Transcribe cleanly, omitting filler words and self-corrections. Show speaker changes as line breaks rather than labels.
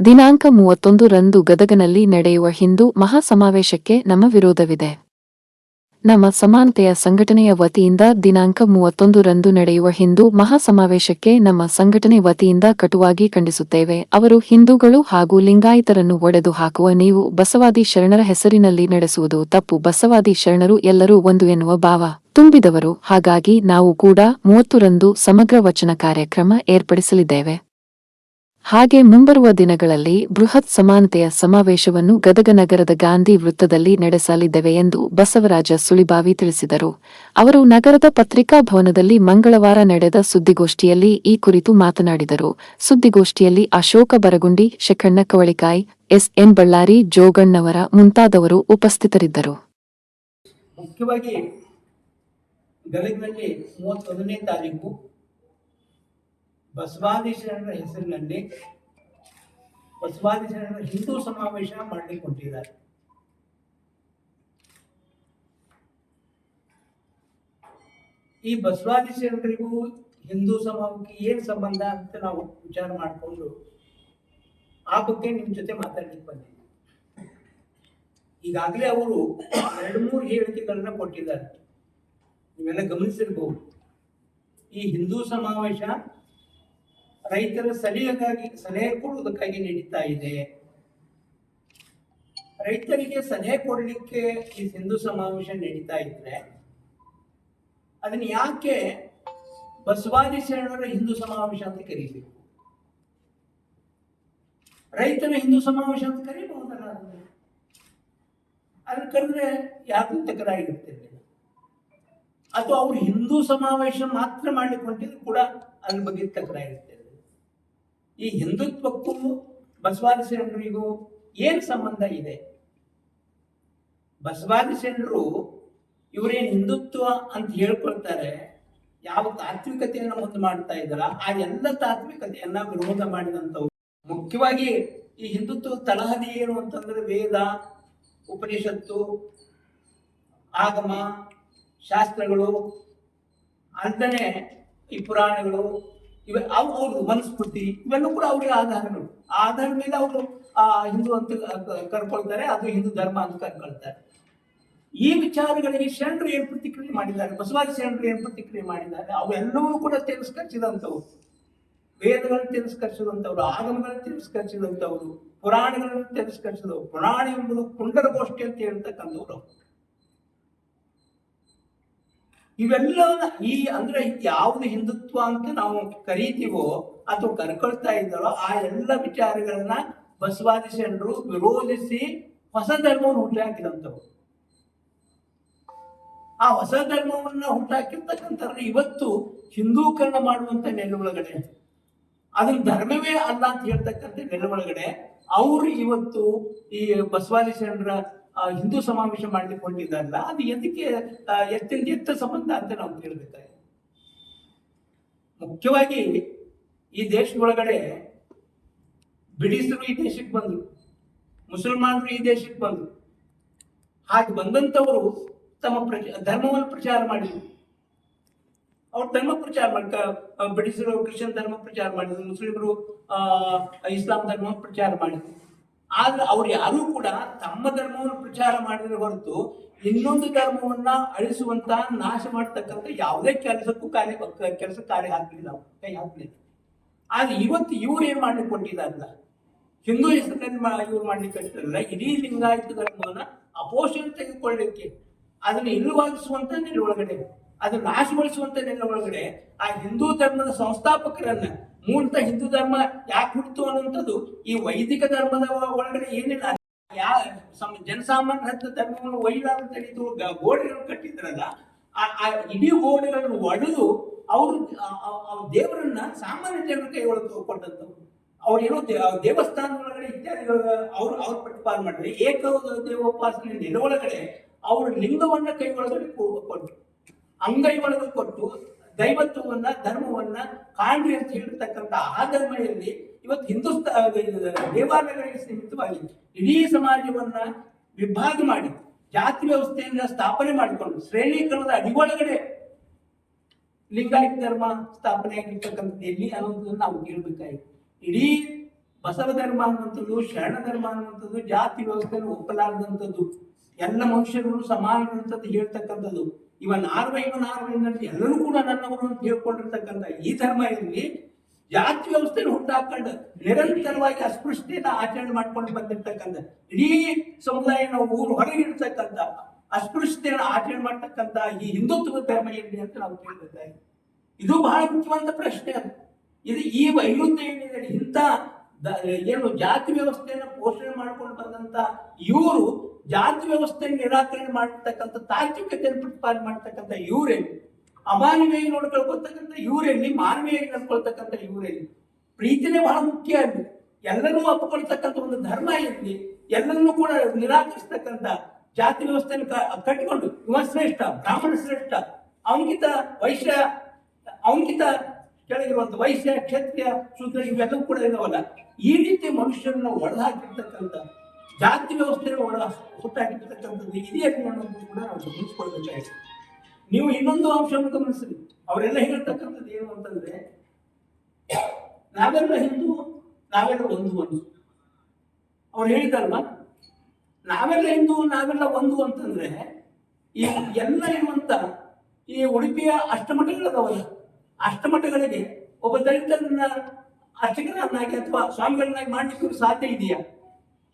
ದಿನಾಂಕ 31ರಂದು ಗದಗನಲ್ಲಿ ನಡೆಯುವ ಹಿಂದೂ ಮಹಾಸಮಾವೇಶಕ್ಕೆ ನಮ್ಮ ವಿರೋಧವಿದೆ. ನಮ್ಮ ಸಮಾನತೆಯ ಸಂಘಟನೆಯ ವತಿಯಿಂದ ದಿನಾಂಕ 31ರಂದು ನಡೆಯುವ ಹಿಂದೂ ಮಹಾಸಮಾವೇಶಕ್ಕೆ ನಮ್ಮ ಸಂಘಟನೆ ವತಿಯಿಂದ ಕಟುವಾಗಿ ಖಂಡಿಸುತ್ತೇವೆ. ಅವರು ಹಿಂದೂಗಳು ಹಾಗೂ ಲಿಂಗಾಯತರನ್ನು ಒಡೆದು ಹಾಕುವ ನೀವು ಬಸವಾದಿ ಶರಣರ ಹೆಸರಿನಲ್ಲಿ ನಡೆಸುವುದು ತಪ್ಪು. ಬಸವಾದಿ ಶರಣರು ಎಲ್ಲರೂ ಒಂದು ಎನ್ನುವ ಭಾವ ತುಂಬಿದವರು. ಹಾಗಾಗಿ ನಾವು ಕೂಡ 30ರಂದು ಸಮಗ್ರ ವಚನ ಕಾರ್ಯಕ್ರಮ ಏರ್ಪಡಿಸಲಿದ್ದೇವೆ. ಹಾಗೆ ಮುಂಬರುವ ದಿನಗಳಲ್ಲಿ ಬೃಹತ್ ಸಮಾನತೆಯ ಸಮಾವೇಶವನ್ನು ಗದಗ ನಗರದ ಗಾಂಧಿ ವೃತ್ತದಲ್ಲಿ ನಡೆಸಲಿದ್ದೇವೆ ಎಂದು ಬಸವರಾಜ ಸುಳಿಬಾವಿ ತಿಳಿಸಿದರು. ಅವರು ನಗರದ ಪತ್ರಿಕಾ ಭವನದಲ್ಲಿ ಮಂಗಳವಾರ ನಡೆದ ಸುದ್ದಿಗೋಷ್ಠಿಯಲ್ಲಿ ಈ ಕುರಿತು ಮಾತನಾಡಿದರು. ಸುದ್ದಿಗೋಷ್ಠಿಯಲ್ಲಿ ಅಶೋಕ ಬರಗುಂಡಿ, ಶೆಖಣ್ಣ ಕವಳಿಕಾಯಿ, ಎಸ್.ಎನ್. ಬಳ್ಳಾರಿ, ಜೋಗಣ್ಣವರ ಮುಂತಾದವರು ಉಪಸ್ಥಿತರಿದ್ದರು.
ಮುಖ್ಯವಾಗಿ ಗದಗನಲ್ಲಿ 31ನೇ ತಾರೀಕು ಬಸವಾದಿ ಶರಣರ ಹೆಸರಿನಲ್ಲಿ ಬಸವಾದಿ ಶರಣರ ಹಿಂದೂ ಸಮಾವೇಶ ಮಾಡಲಿಕ್ಕೆ ಹೊಂಟಿದ್ದಾರೆ. ಈ ಬಸವಾದಿ ಶರಣರಿಗೂ ಹಿಂದೂ ಸಮಾವೇಶಕ್ಕೆ ಏನ್ ಸಂಬಂಧ ಅಂತ ನಾವು ವಿಚಾರ ಮಾಡಿಕೊಂಡು ಆ ಬಗ್ಗೆ ನಿಮ್ ಜೊತೆ ಮಾತಾಡ್ಲಿಕ್ಕೆ ಬಂದಿದ್ದೀವಿ. ಈಗಾಗಲೇ ಅವರು 2-3 ಹೇಳಿಕೆಗಳನ್ನ ಕೊಟ್ಟಿದ್ದಾರೆ, ನೀವೆಲ್ಲ ಗಮನಿಸಿರ್ಬಹುದು. ಈ ಹಿಂದೂ ಸಮಾವೇಶ ರೈತರ ಸಲಹೆ ಕೊಡುವುದಕ್ಕಾಗಿ ನಡೀತಾ ಇದೆ. ರೈತರಿಗೆ ಸಲಹೆ ಕೊಡಲಿಕ್ಕೆ ಈ ಹಿಂದೂ ಸಮಾವೇಶ ನಡೀತಾ ಇದ್ರೆ ಅದನ್ನ ಯಾಕೆ ಬಸವಾದಿ ಶರಣರ ಹಿಂದೂ ಸಮಾವೇಶ ಅಂತ ಕರೀಬೇಕು? ರೈತರ ಹಿಂದೂ ಸಮಾವೇಶ ಅಂತ ಕರೀಬಹುದಲ್ಲ? ಅದನ್ನ ಕರೆದ್ರೆ ಯಾರು ತಕರಾಗಿರ್ತಿರ್ಲಿಲ್ಲ. ಅಥವಾ ಅವ್ರು ಹಿಂದೂ ಸಮಾವೇಶ ಮಾತ್ರ ಮಾಡ್ಲಿಕ್ಕೆ ಹೊಂಟಿದ್ರು ಕೂಡ ಅದ್ರ ಬಗ್ಗೆ ತಕರಾಗಿರ್ತಿರ್ಲಿಲ್ಲ. ಈ ಹಿಂದುತ್ವಕ್ಕೂ ಬಸವಾದಿ ಶರಣರಿಗೂ ಏನ್ ಸಂಬಂಧ ಇದೆ? ಬಸವಾದಿ ಶರಣರು ಇವರೇನು ಹಿಂದುತ್ವ ಅಂತ ಹೇಳ್ಕೊಳ್ತಾರೆ, ಯಾವ ತಾತ್ವಿಕತೆಯನ್ನ ಮುಂದೆ ಮಾಡ್ತಾ ಇದ್ದಾರ ಆ ಎಲ್ಲ ತಾತ್ವಿಕತೆಯನ್ನ ವಿರೋಧ ಮಾಡಿದಂಥವ್ರು. ಮುಖ್ಯವಾಗಿ ಈ ಹಿಂದುತ್ವ ತಳಹದಿ ಏನು ಅಂತಂದ್ರೆ ವೇದ, ಉಪನಿಷತ್ತು, ಆಗಮ ಶಾಸ್ತ್ರಗಳು, ಅಂತಾನೆ ಈ ಪುರಾಣಗಳು, ಅವ್ರ ಮನುಸ್ಮೃತಿ, ಇವೆಲ್ಲೂ ಕೂಡ ಅವ್ರಿಗೆ ಆಧಾರಗಳು. ಆಧಾರ ಮೇಲೆ ಅವರು ಹಿಂದೂ ಅಂತ ಕರ್ಕೊಳ್ತಾರೆ, ಅದು ಹಿಂದೂ ಧರ್ಮ ಅಂತ ಕರ್ಕೊಳ್ತಾರೆ. ಈ ವಿಚಾರಗಳಿಗೆ ಶರಣರು ಏನ್ ಪ್ರತಿಕ್ರಿಯೆ ಮಾಡಿದ್ದಾರೆ, ಬಸವಾದಿ ಶರಣರು ಏನ್ ಪ್ರತಿಕ್ರಿಯೆ ಮಾಡಿದ್ದಾರೆ, ಅವೆಲ್ಲವೂ ಕೂಡ ತಿರಸ್ಕರಿಸಿದಂಥವ್ರು. ವೇದಗಳನ್ನು ತಿರಸ್ಕರಿಸಿದಂಥವ್ರು, ಆಗಮಗಳನ್ನು ತಿರಸ್ಕರಿಸಿದಂಥವ್ರು, ಪುರಾಣಗಳನ್ನು ತಿರಸ್ಕರಿಸಿದವರು. ಪುರಾಣ ಎಂಬುದು ಪುಂಡರಗೋಷ್ಠಿ ಅಂತ ಹೇಳ್ತಕ್ಕಂಥವ್ರು. ಇವೆಲ್ಲವನ್ನ ಅಂದ್ರೆ ಯಾವ್ದು ಹಿಂದುತ್ವ ಅಂತ ನಾವು ಕರೀತೀವೋ ಅಥವಾ ಕರ್ಕೊಳ್ತಾ ಇದ್ದಾರೋ ಆ ಎಲ್ಲ ವಿಚಾರಗಳನ್ನ ಬಸವಾದಿ ಶರಣರು ವಿರೋಧಿಸಿ ಹೊಸ ಧರ್ಮವನ್ನು ಹುಟ್ಟಾಕಿದಂಥವ್ರು. ಆ ಹೊಸ ಧರ್ಮವನ್ನ ಹುಟ್ಟಾಕಿರ್ತಕ್ಕಂಥ ಇವತ್ತು ಹಿಂದೂಕರಣ ಮಾಡುವಂತ ನೆಲೊಳಗಡೆ, ಅದನ್ನ ಧರ್ಮವೇ ಅಲ್ಲ ಅಂತ ಹೇಳ್ತಕ್ಕಂಥ ನೆಲೊಳಗಡೆ ಅವರು ಇವತ್ತು ಈ ಬಸವಾದಿ ಶರಣರ ಹಿಂದೂ ಸಮಾವೇಶ ಮಾಡ್ಲಿಕ್ಕೆ ಹೊಂಟಿದ್ದಾರಲ್ಲ, ಅದು ಎತ್ತ ಸಂಬಂಧ ಅಂತ ನಾವು ಕೇಳಬೇಕಾಗಿದೆ. ಮುಖ್ಯವಾಗಿ ಈ ದೇಶದೊಳಗಡೆ ಬ್ರಿಟಿಷರು ಈ ದೇಶಕ್ಕೆ ಬಂದ್ರು, ಮುಸಲ್ಮಾನರು ಈ ದೇಶಕ್ಕೆ ಬಂದ್ರು. ಹಾಗೆ ಬಂದಂಥವರು ತಮ್ಮ ಧರ್ಮವನ್ನು ಪ್ರಚಾರ ಮಾಡಿದ್ರು. ಅವ್ರು ಧರ್ಮ ಪ್ರಚಾರ ಬ್ರಿಟಿಷರು ಕ್ರಿಶ್ಚಿಯನ್ ಧರ್ಮ ಪ್ರಚಾರ ಮಾಡಿದ್ರು, ಮುಸ್ಲಿಮರು ಇಸ್ಲಾಂ ಧರ್ಮ ಪ್ರಚಾರ ಮಾಡಿದ್ರು. ಆದ್ರೆ ಅವ್ರು ಯಾರೂ ಕೂಡ ತಮ್ಮ ಧರ್ಮವನ್ನು ಪ್ರಚಾರ ಮಾಡಿದ್ರೆ ಹೊರತು ಇನ್ನೊಂದು ಧರ್ಮವನ್ನ ಅಳಿಸುವಂತ, ನಾಶ ಮಾಡತಕ್ಕಂಥ ಯಾವುದೇ ಕೆಲಸ ಕಾರ್ಯ ಹಾಕಲಿಲ್ಲ, ಕೈ ಹಾಕಲಿಲ್ಲ. ಆದ್ರೆ ಇವತ್ತು ಇವ್ರು ಏನ್ ಮಾಡ್ಲಿಕ್ಕೆ ಕೊಟ್ಟಿದ್ದಾರಲ್ಲ, ಹಿಂದೂ ಹೆಸರಿನಲ್ಲಿ ಇವ್ರು ಮಾಡ್ಲಿಕ್ಕೆ ಕಟ್ಟಿರಲ್ಲ, ಇಡೀ ಲಿಂಗಾಯತ ಧರ್ಮವನ್ನ ಅಪೋಷಣೆ ತೆಗೆದುಕೊಳ್ಳಲಿಕ್ಕೆ, ಅದನ್ನ ಇಲ್ಲವಾಗಿಸುವಂತ ನೆಲೊಳಗಡೆ, ಅದನ್ನ ನಾಶಗೊಳಿಸುವಂತ ನೆಲೊಳಗಡೆ ಆ ಹಿಂದೂ ಧರ್ಮದ ಸಂಸ್ಥಾಪಕರನ್ನ, ಮೂಲತಃ ಹಿಂದೂ ಧರ್ಮ ಯಾಕೆ ಹುಟ್ಟಿತು ಅನ್ನುವಂಥದ್ದು ಈ ವೈದಿಕ ಧರ್ಮದ ಒಳಗಡೆ ಏನಿಲ್ಲ, ಜನಸಾಮಾನ್ಯ ಧರ್ಮವನ್ನು ಒಯ್ಯಲಾರ ತಡೆದು ಗೋಡೆಗಳನ್ನು ಕಟ್ಟಿದ್ರಲ್ಲ, ಆ ಇಡೀ ಗೋಡೆಗಳನ್ನು ಒಡೆದು ಅವರು ದೇವರನ್ನ ಸಾಮಾನ್ಯ ಜನರ ಕೈ ಒಳಗೆ ಕೊಟ್ಟಂತವ್ರು. ಅವ್ರೇನೋ ದೇವಸ್ಥಾನ ಒಳಗಡೆ ಇತ್ಯಾದಿಗಳ ಅವ್ರು ಪ್ರತಿಪಾದನೆ ಮಾಡಿದ್ರೆ, ಏಕ ದೇವೋಪಾಸನೆ ನೆಲೊಳಗಡೆ ಅವರು ಲಿಂಗವನ್ನ ಕೈ ಒಳಗಡೆ ಕೊಟ್ಟು, ಅಂಗೈ ಒಳಗೆ ಕೊಟ್ಟು ದೈವತ್ವವನ್ನ, ಧರ್ಮವನ್ನ ಕಾಣ್ರಿ ಅಂತ ಹೇಳಿರ್ತಕ್ಕಂಥ ಆ ಧರ್ಮದಲ್ಲಿ ಇವತ್ತು ದೇವಾಲಯಗಳಿಗೆ ಸೀಮಿತವಾಗಿ ಇಡೀ ಸಮಾಜವನ್ನ ವಿಭಾಗ ಮಾಡಿ ಜಾತಿ ವ್ಯವಸ್ಥೆಯನ್ನ ಸ್ಥಾಪನೆ ಮಾಡಿಕೊಂಡು ಶ್ರೇಣೀಕರಣದ ಅಡಿಗೊಳಗಡೆ ಲಿಂಗಾಯತ ಧರ್ಮ ಸ್ಥಾಪನೆ ಆಗಿರ್ತಕ್ಕಂಥದ್ದು ಎಲ್ಲಿ ಅನ್ನೋದನ್ನ ನಾವು ಕೇಳಬೇಕಾಗಿದೆ. ಇಡೀ ಬಸವ ಧರ್ಮ ಅನ್ನುವಂಥದ್ದು, ಶರಣ ಧರ್ಮ ಅನ್ನುವಂಥದ್ದು ಜಾತಿ ವ್ಯವಸ್ಥೆಯನ್ನು ಒಪ್ಪಲಾರದಂಥದ್ದು, ಎಲ್ಲ ಮನುಷ್ಯರು ಸಮಾನರಂಥದ್ದು ಹೇಳ್ತಕ್ಕಂಥದ್ದು. ನಾರ್ವೆ ಎಲ್ಲರೂ ಕೂಡ ನನ್ನವರು ಅಂತ ಹೇಳ್ಕೊಂಡಿರ್ತಕ್ಕಂಥ ಈ ಧರ್ಮ ಇರಲಿ, ಜಾತಿ ವ್ಯವಸ್ಥೆಯನ್ನು ಹುಟ್ಟಾಕೊಂಡು ನಿರಂತರವಾಗಿ ಅಸ್ಪೃಶ್ಯತೆಯನ್ನು ಆಚರಣೆ ಮಾಡ್ಕೊಂಡು ಬಂದಿರ್ತಕ್ಕಂಥ ಇಡೀ ಸಮುದಾಯ ನಾವು ಊರು ಹೊರಗಿರ್ತಕ್ಕಂಥ ಅಸ್ಪೃಶ್ಯತೆಯನ್ನು ಆಚರಣೆ ಮಾಡ್ತಕ್ಕಂಥ ಈ ಹಿಂದುತ್ವದ ಧರ್ಮ ಏನಿದೆ ಅಂತ ನಾವು ಕೇಳ್ತಾ ಇದ್ದೀವಿ. ಇದು ಬಹಳ ಮುಖ್ಯವಾದ ಪ್ರಶ್ನೆ. ಅದು ಇದು ಈ ವೈರುಧ್ಯ ಏನಿದೆ, ಇಂಥ ಏನು ಜಾತಿ ವ್ಯವಸ್ಥೆಯನ್ನು ಪೋಷಣೆ ಮಾಡ್ಕೊಂಡು ಬಂದಂತ ಇವರು ಜಾತಿ ವ್ಯವಸ್ಥೆಯನ್ನು ನಿರಾಕರಣೆ ಮಾಡತಕ್ಕಂಥ ತಾರ್ಕಿಕತೆಯನ್ನು ಪ್ರತಿಪಾದನೆ ಮಾಡ್ತಕ್ಕಂಥ ಇವರೇನು, ಅಮಾನವೀಯವಾಗಿ ನೋಡ್ಕೊಳ್ತಕ್ಕಂಥ ಇವರಲ್ಲಿ, ಮಾನವೀಯವಾಗಿ ನಡ್ಕೊಳ್ತಕ್ಕಂಥ ಇವರಲ್ಲಿ. ಪ್ರೀತಿನೇ ಬಹಳ ಮುಖ್ಯ ಅಲ್ಲಿ. ಎಲ್ಲರೂ ಒಪ್ಪಿಕೊಳ್ತಕ್ಕಂಥ ಒಂದು ಧರ್ಮ ಇರಲಿ, ಎಲ್ಲರನ್ನೂ ಕೂಡ ನಿರಾಕರಿಸ್ತಕ್ಕಂಥ ಜಾತಿ ವ್ಯವಸ್ಥೆಯನ್ನು ಕಟ್ಟಿಕೊಂಡು ಇವ ಶ್ರೇಷ್ಠ, ಬ್ರಾಹ್ಮಣ ಶ್ರೇಷ್ಠ, ಅವನಿಗಿಂತ ವೈಶ್ಯ, ಅವನಿಗಿಂತ ಕೆಳಗಿರುವಂತ ವೈಶ್ಯ, ಕ್ಷತ್ರಿಯ, ಶೂದ್ರ ಇವೆಲ್ಲವೂ ಕೂಡ ಇದಾವಲ್ಲ. ಈ ರೀತಿ ಮನುಷ್ಯರನ್ನ ಒಳಹಾಕಿರ್ತಕ್ಕಂಥ ಜಾತಿ ವ್ಯವಸ್ಥೆಯನ್ನು ಹುಟ್ಟಾಕಿರ್ತಕ್ಕಂಥದ್ದು ಇದೆಯಲ್ಲ ಅನ್ನೋದು ಕೂಡ ನಾವು ಗಮನಿಸ್ಕೊಳ್ಬೇಕಾಗಿದೆ. ನೀವು ಇನ್ನೊಂದು ಅಂಶವನ್ನು ಗಮನಿಸ್ರಿ, ಅವರೆಲ್ಲ ಹೇಳ್ತಕ್ಕಂಥದ್ದು ಏನು ಅಂತಂದ್ರೆ, ನಾವೆಲ್ಲ ಹಿಂದೂ, ನಾವೆಲ್ಲ ಒಂದು. ಅವ್ರು ಹೇಳಿದಲ್ವಾ, ನಾವೆಲ್ಲ ಹಿಂದೂ, ನಾವೆಲ್ಲ ಒಂದು ಅಂತಂದ್ರೆ ಈ ಎಲ್ಲ ಇರುವಂತ ಈ ಉಡುಪಿಯ ಅಷ್ಟಮಠಗಳದಾವಲ್ಲ, ಅಷ್ಟಮಠಗಳಿಗೆ ಒಬ್ಬ ದಲಿತರನ್ನ ಅರ್ಚಕರನ್ನಾಗಿ ಅಥವಾ ಸ್ವಾಮಿಗಳನ್ನಾಗಿ ಮಾಡ್ಲಿಕ್ಕೆ ಸಾಧ್ಯ ಇದೆಯಾ?